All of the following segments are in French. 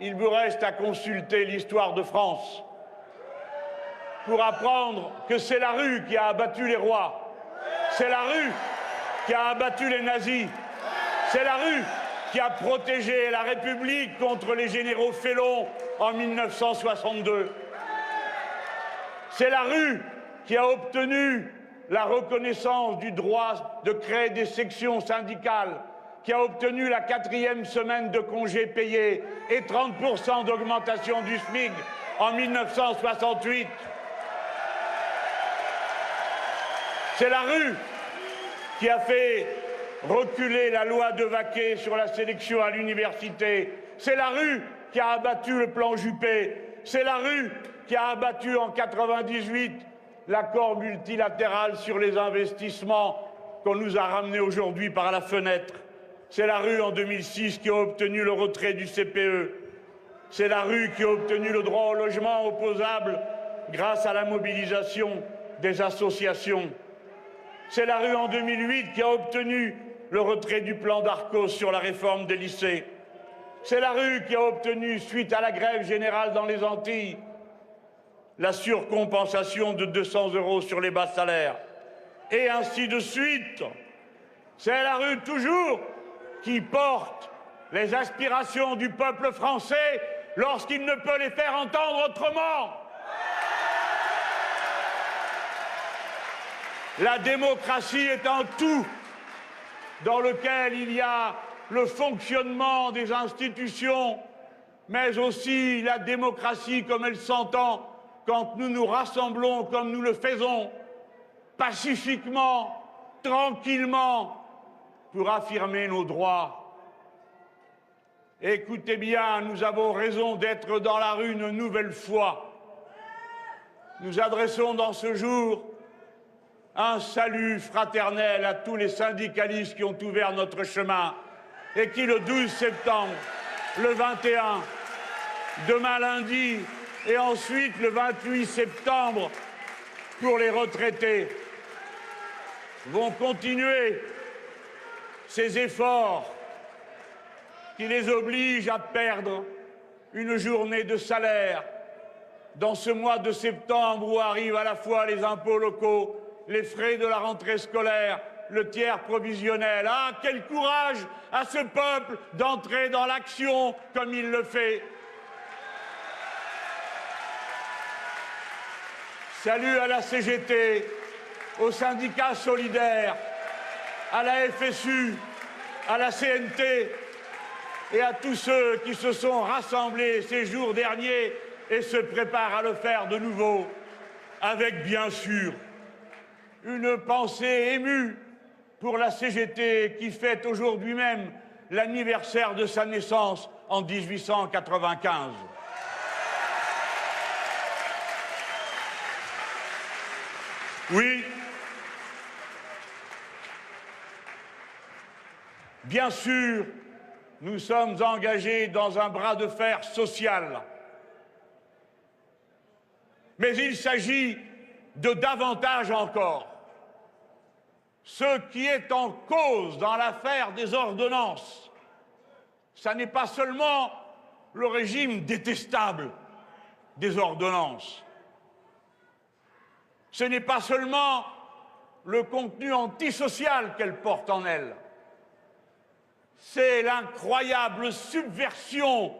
Il vous reste à consulter l'histoire de France pour apprendre que c'est la rue qui a abattu les rois, c'est la rue qui a abattu les nazis, c'est la rue qui a protégé la République contre les généraux félons en 1962. C'est la rue qui a obtenu la reconnaissance du droit de créer des sections syndicales, qui a obtenu la 4e semaine de congés payés et 30% d'augmentation du SMIC en 1968. C'est la rue qui a fait reculer la loi de Vaquet sur la sélection à l'université. C'est la rue qui a abattu le plan Juppé. C'est la rue qui a abattu en 98 l'accord multilatéral sur les investissements qu'on nous a ramené aujourd'hui par la fenêtre. C'est la rue en 2006 qui a obtenu le retrait du CPE. C'est la rue qui a obtenu le droit au logement opposable grâce à la mobilisation des associations. C'est la rue en 2008 qui a obtenu le retrait du plan d'Arcos sur la réforme des lycées. C'est la rue qui a obtenu, suite à la grève générale dans les Antilles, la surcompensation de 200 € sur les bas salaires. Et ainsi de suite. C'est la rue toujours qui porte les aspirations du peuple français lorsqu'il ne peut les faire entendre autrement. La démocratie est un tout dans lequel il y a le fonctionnement des institutions, mais aussi la démocratie comme elle s'entend quand nous nous rassemblons comme nous le faisons, pacifiquement, tranquillement, pour affirmer nos droits. Écoutez bien, nous avons raison d'être dans la rue une nouvelle fois. Nous adressons dans ce jour un salut fraternel à tous les syndicalistes qui ont ouvert notre chemin et qui, le 12 septembre, le 21, demain lundi et ensuite le 28 septembre pour les retraités, vont continuer ces efforts qui les obligent à perdre une journée de salaire dans ce mois de septembre où arrivent à la fois les impôts locaux, les frais de la rentrée scolaire, le tiers provisionnel. Ah, quel courage à ce peuple d'entrer dans l'action comme il le fait. Salut à la CGT, aux syndicats solidaires, à la FSU, à la CNT et à tous ceux qui se sont rassemblés ces jours derniers et se préparent à le faire de nouveau, avec bien sûr une pensée émue pour la CGT qui fête aujourd'hui même l'anniversaire de sa naissance en 1895. Oui, bien sûr, nous sommes engagés dans un bras de fer social. Mais il s'agit de davantage encore. Ce qui est en cause dans l'affaire des ordonnances, ça n'est pas seulement le régime détestable des ordonnances. Ce n'est pas seulement le contenu antisocial qu'elle porte en elle. C'est l'incroyable subversion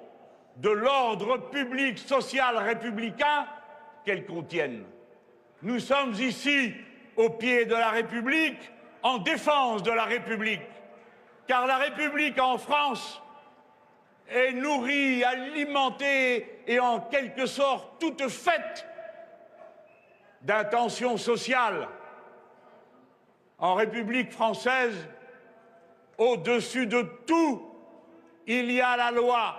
de l'ordre public social républicain qu'elles contiennent. Nous sommes ici au pied de la République, en défense de la République. Car la République en France est nourrie, alimentée et en quelque sorte toute faite d'intentions sociales. En République française, au-dessus de tout, il y a la loi,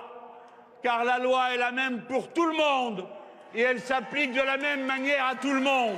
car la loi est la même pour tout le monde et elle s'applique de la même manière à tout le monde.